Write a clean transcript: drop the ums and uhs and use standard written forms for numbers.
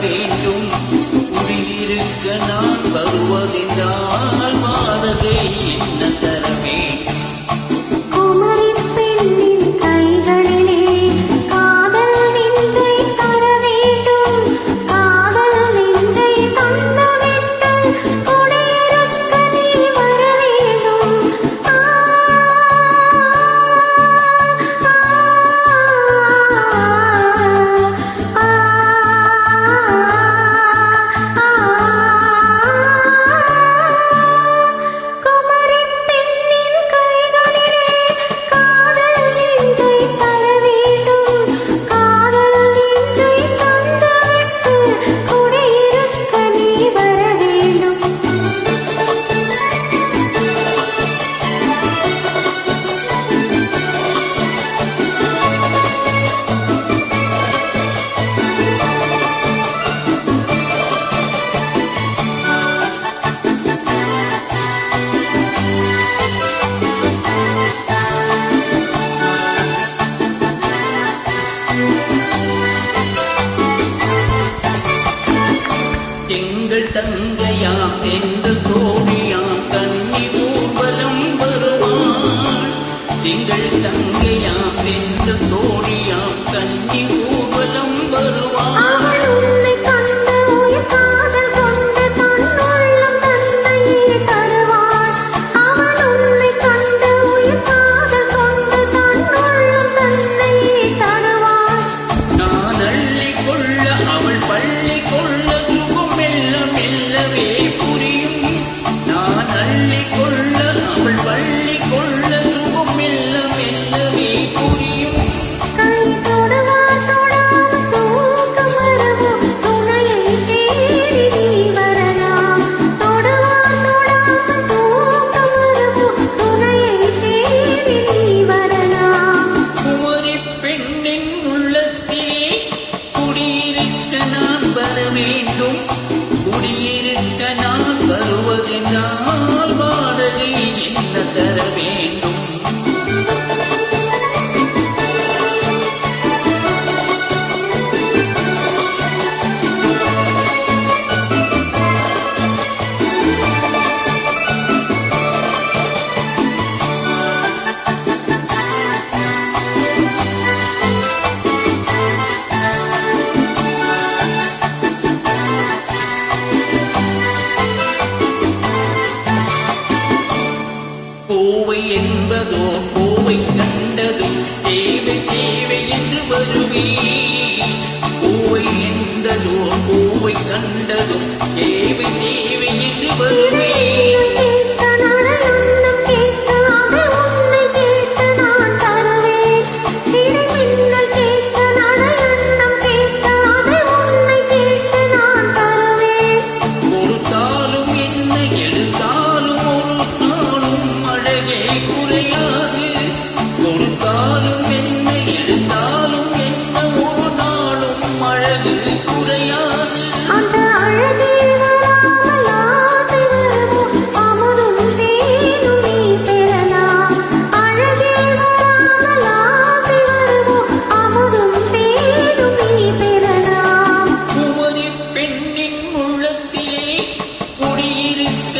வேண்டும். குடியிருக்க நான் வருவதென்றால் வாடகை என்ன தர வேண்டும். எங்கள் தங்கையாம் எங்கள் தோழியாம் கன்னி ஊர்வலம் வருவாள். எங்கள் தங்கையாம் எங்கள் தோழியாம் கன்னி ஊர்வலம் வருவாள். நான் அள்ளி கொள்ள அவள் பள்ளி கொள்ள புரியும். நான் அள்ளி கொள்ள அவள் பள்ளி கொள்ள ரூபம் மெல்ல மெல்லவே புரியும். குமரி பெண்ணின் உள்ளத்திலே குடியிருக்க நான் வர வேண்டும். குடியிருக்க நான் வருவதென்றால் வாடகை என்ன தர வேண்டும். பூவை என்பதோ பூவை கண்டதும் தேவை தேவை என்று வருவே. பூவை என்பதோ பூவை கண்டதும் தேவை தேவை என்று வருவே. கொடுத்தாலும் என்ன எடுத்தாலும் ஒரு நாளும் அழகே குறையாது. கொடுத்தாலும் என்ன எடுத்தாலும் என்ன ஒரு நாளும் அழகு குறையாது. குமரி பெண்ணின் உள்ளத்திலே குடியிருக்க